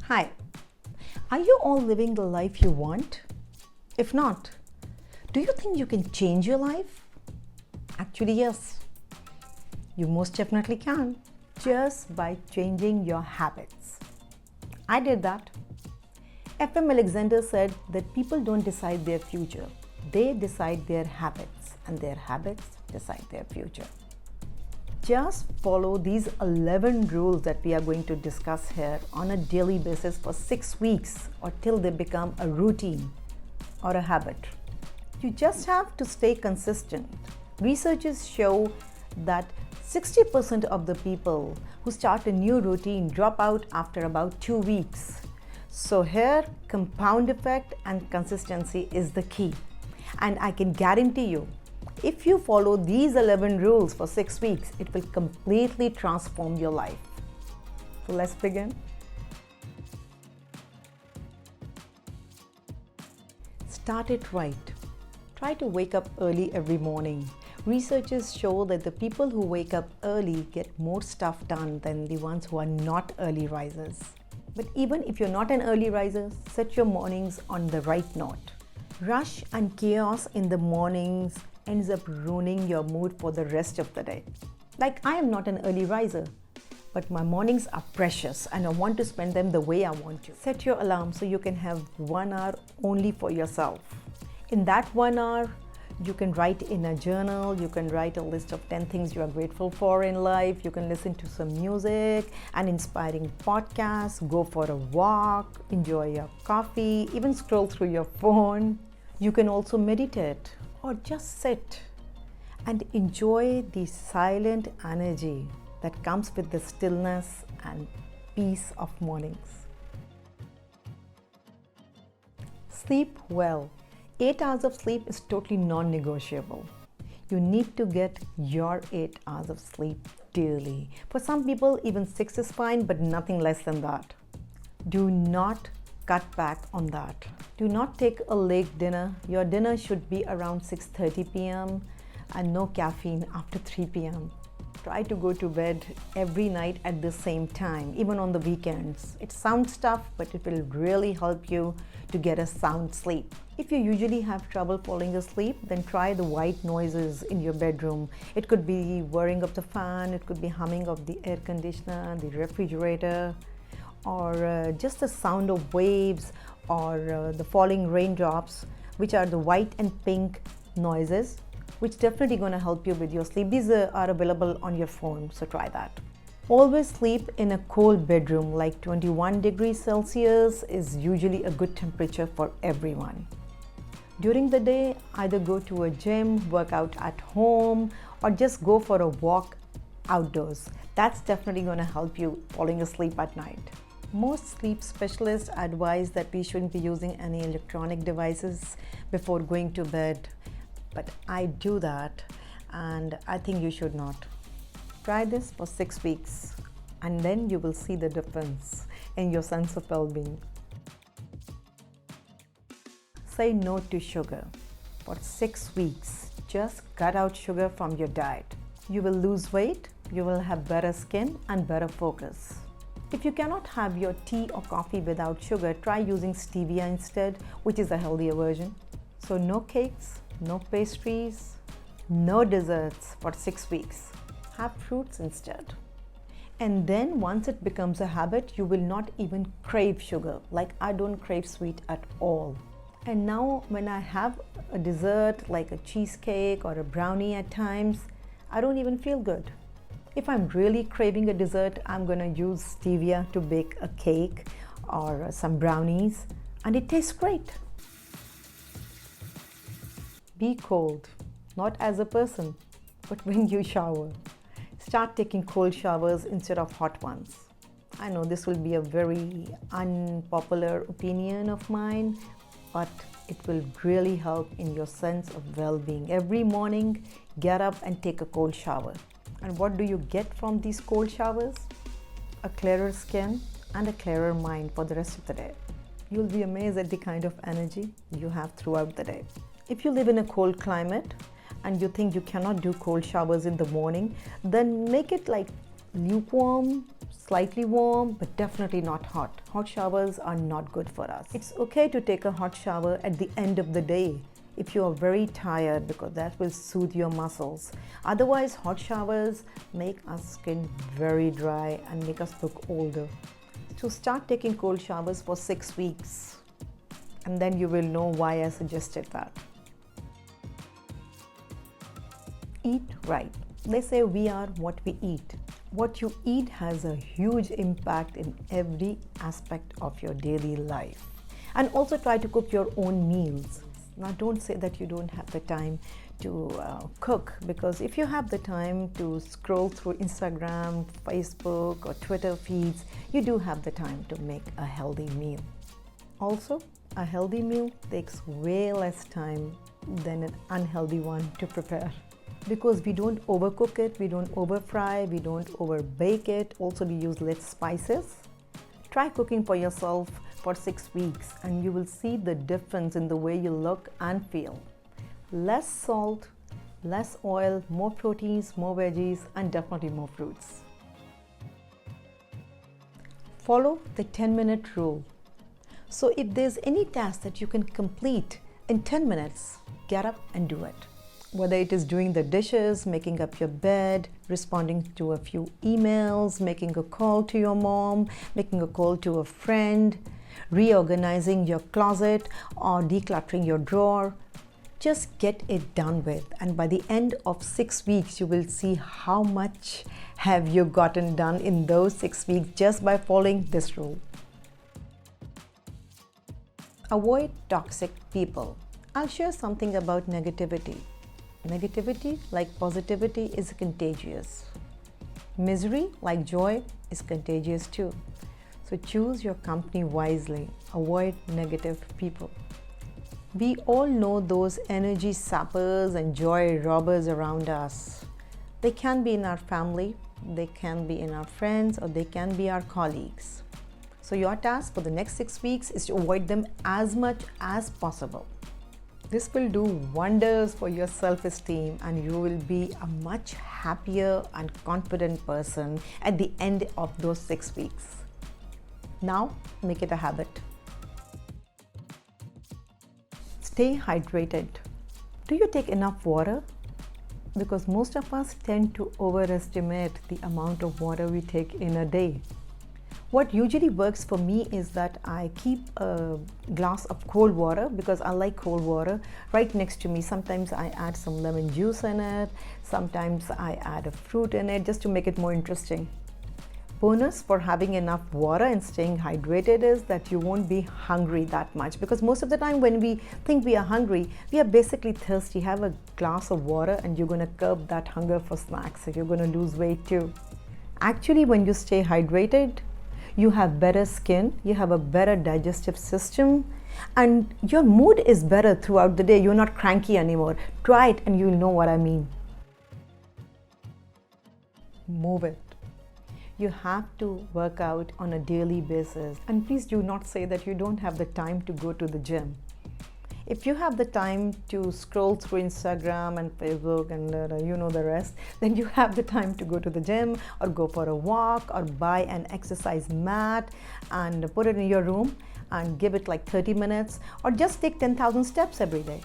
Hi, are you all living the life you want? If not, do you think you can change your life? Actually, yes, you most definitely can, just by changing your habits. I did that. F.M. Alexander said that people don't decide their future, they decide their habits, and their habits decide their future. Just follow these 11 rules that we are going to discuss here on a daily basis for 6 weeks or till they become a routine or a habit. You just have to stay consistent. Researchers show that 60% of the people who start a new routine drop out after about 2 weeks. So here, compound effect and consistency is the key. And I can guarantee you, if you follow these 11 rules for 6 weeks, it will completely transform your life. So let's begin. Start it right. Try to wake up early every morning. Researchers show that the people who wake up early get more stuff done than the ones who are not early risers. But even if you're not an early riser, set your mornings on the right note. Rush and chaos in the mornings ends up ruining your mood for the rest of the day. Like, I am not an early riser, but my mornings are precious and I want to spend them the way I want to. Set your alarm so you can have 1 hour only for yourself. In that 1 hour, you can write in a journal, you can write a list of 10 things you are grateful for in life, you can listen to some music, an inspiring podcast, go for a walk, enjoy your coffee, even scroll through your phone. You can also meditate or just sit and enjoy the silent energy that comes with the stillness and peace of mornings. Sleep well. 8 hours of sleep is totally non-negotiable. You need to get your 8 hours of sleep daily. For some people, even 6 is fine, but nothing less than that. Do not cut back on that. Do not take a late dinner. Your dinner should be around 6:30 p.m. and no caffeine after 3 p.m. Try to go to bed every night at the same time, even on the weekends. It sounds tough, but it will really help you to get a sound sleep. If you usually have trouble falling asleep, then try the white noises in your bedroom. It could be whirring of the fan, it could be humming of the air conditioner, the refrigerator, or just the sound of waves or the falling raindrops, which are the white and pink noises, which definitely going to help you with your sleep. These are available on your phone, so try that. Always sleep in a cold bedroom, like 21 degrees Celsius is usually a good temperature for everyone. During the day, either go to a gym, work out at home, or just go for a walk outdoors. That's definitely going to help you falling asleep at night. Most sleep specialists advise that we shouldn't be using any electronic devices before going to bed, but I do that and I think you should not. Try this for 6 weeks and then you will see the difference in your sense of well-being. Say no to sugar. For 6 weeks, just cut out sugar from your diet. You will lose weight, you will have better skin and better focus. If you cannot have your tea or coffee without sugar, try using stevia instead, which is a healthier version. So no cakes, no pastries, no desserts for 6 weeks. Have fruits instead. And then once it becomes a habit, you will not even crave sugar. Like, I don't crave sweet at all. And now when I have a dessert like a cheesecake or a brownie at times, I don't even feel good. If I'm really craving a dessert, I'm gonna use stevia to bake a cake or some brownies, and it tastes great. Be cold, not as a person, but when you shower. Start taking cold showers instead of hot ones. I know this will be a very unpopular opinion of mine, but it will really help in your sense of well-being. Every morning, get up and take a cold shower. And what do you get from these cold showers? A clearer skin and a clearer mind for the rest of the day. You'll be amazed at the kind of energy you have throughout the day. If you live in a cold climate and you think you cannot do cold showers in the morning, then make it like lukewarm, Slightly warm, but definitely not hot. Hot showers are not good for us. It's okay to take a hot shower at the end of the day if you are very tired, because that will soothe your muscles. Otherwise, hot showers make our skin very dry and make us look older. So start taking cold showers for 6 weeks, and then you will know why I suggested that. Eat right. They say we are what we eat. What you eat has a huge impact in every aspect of your daily life. And also try to cook your own meals. Now don't say that you don't have the time to cook, because if you have the time to scroll through Instagram, Facebook or Twitter feeds, you do have the time to make a healthy meal. Also, a healthy meal takes way less time than an unhealthy one to prepare, because we don't overcook it, we don't over fry, we don't over bake it. Also, we use less spices. Try cooking for yourself for 6 weeks and you will see the difference in the way you look and feel. Less salt, less oil, more proteins, more veggies, and definitely more fruits. Follow the 10-minute rule. So if there's any task that you can complete in 10 minutes, get up and do it. Whether it is doing the dishes, making up your bed, responding to a few emails, making a call to your mom, making a call to a friend, reorganizing your closet or decluttering your drawer. Just get it done with, and by the end of 6 weeks you will see how much have you gotten done in those 6 weeks just by following this rule. Avoid toxic people. I'll share something about negativity. Negativity, like positivity, is contagious. Misery, like joy, is contagious too. So choose your company wisely. Avoid negative people. We all know those energy sappers and joy robbers around us. They can be in our family, they can be in our friends, or they can be our colleagues. So your task for the next 6 weeks is to avoid them as much as possible. This will do wonders for your self-esteem, and you will be a much happier and confident person at the end of those 6 weeks. Now, make it a habit. Stay hydrated. Do you take enough water? Because most of us tend to overestimate the amount of water we take in a day. What usually works for me is that I keep a glass of cold water, because I like cold water, right next to me. Sometimes I add some lemon juice in it, sometimes I add a fruit in it just to make it more interesting. Bonus for having enough water and staying hydrated is that you won't be hungry that much, because most of the time when we think we are hungry, we are basically thirsty. Have a glass of water and you're going to curb that hunger for snacks, so you're going to lose weight too. Actually, when you stay hydrated, you have better skin, you have a better digestive system, and your mood is better throughout the day. You're not cranky anymore. Try it and you'll know what I mean. Move it. You have to work out on a daily basis. And please do not say that you don't have the time to go to the gym. If you have the time to scroll through Instagram and Facebook and you know the rest, then you have the time to go to the gym or go for a walk or buy an exercise mat and put it in your room and give it like 30 minutes, or just take 10,000 steps every day.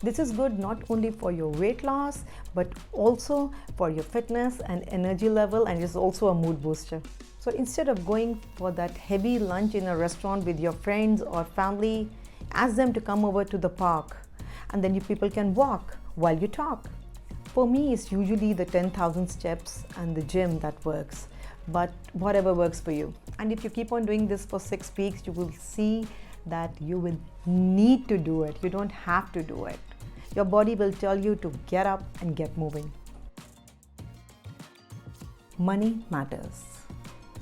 This is good not only for your weight loss, but also for your fitness and energy level, and it's also a mood booster. So instead of going for that heavy lunch in a restaurant with your friends or family, ask them to come over to the park, and then you people can walk while you talk. For me, it's usually the 10,000 steps and the gym that works, but whatever works for you. And if you keep on doing this for 6 weeks, you will see that you will need to do it. You don't have to do it. Your body will tell you to get up and get moving. Money matters.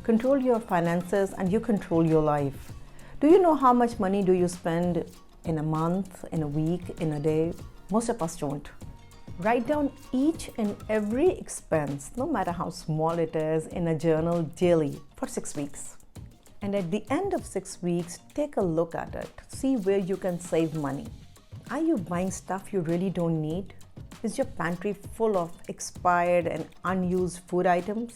Control your finances and you control your life. Do you know how much money do you spend in a month, in a week, in a day? Most of us don't. Write down each and every expense, no matter how small it is, in a journal daily for 6 weeks. And at the end of 6 weeks, take a look at it. See where you can save money. Are you buying stuff you really don't need? Is your pantry full of expired and unused food items?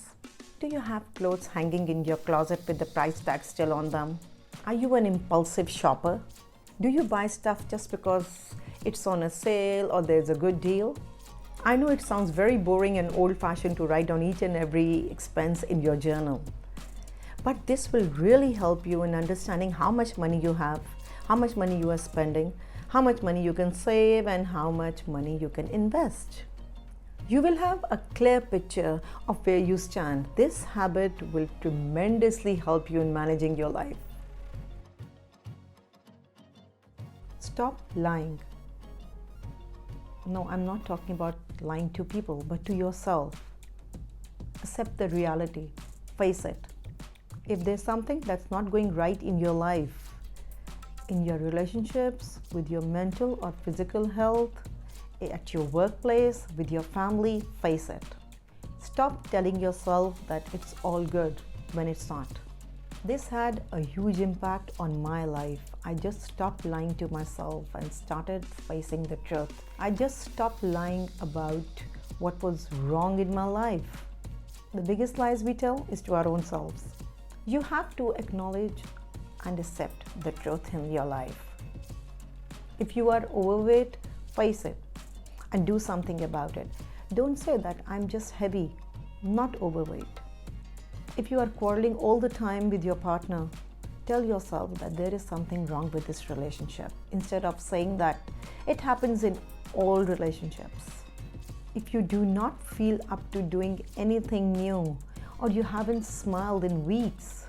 Do you have clothes hanging in your closet with the price tag still on them? Are you an impulsive shopper? Do you buy stuff just because it's on a sale or there's a good deal? I know it sounds very boring and old-fashioned to write down each and every expense in your journal, but this will really help you in understanding how much money you have, how much money you are spending, how much money you can save, and how much money you can invest. You will have a clear picture of where you stand. This habit will tremendously help you in managing your life. Stop lying. No, I'm not talking about lying to people, but to yourself. Accept the reality. Face it. If there's something that's not going right in your life, in your relationships, with your mental or physical health, at your workplace, with your family, face it. Stop telling yourself that it's all good when it's not. This had a huge impact on my life. I just stopped lying to myself and started facing the truth. I just stopped lying about what was wrong in my life. The biggest lies we tell is to our own selves. You have to acknowledge and accept the truth in your life. If you are overweight, face it and do something about it. Don't say that I'm just heavy, not overweight. If you are quarreling all the time with your partner, tell yourself that there is something wrong with this relationship instead of saying that it happens in all relationships. If you do not feel up to doing anything new or you haven't smiled in weeks,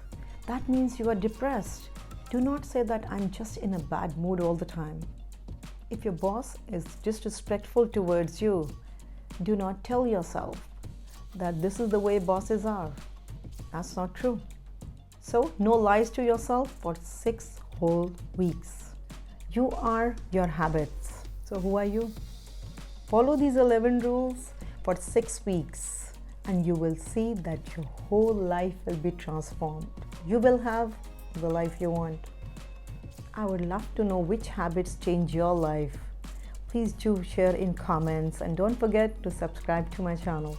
that means you are depressed. Do not say that I'm just in a bad mood all the time. If your boss is disrespectful towards you, do not tell yourself that this is the way bosses are. That's not true. So, no lies to yourself for 6 whole weeks. You are your habits. So, who are you? Follow these 11 rules for 6 weeks and you will see that your whole life will be transformed. You will have the life you want. I would love to know which habits change your life. Please do share in comments and don't forget to subscribe to my channel.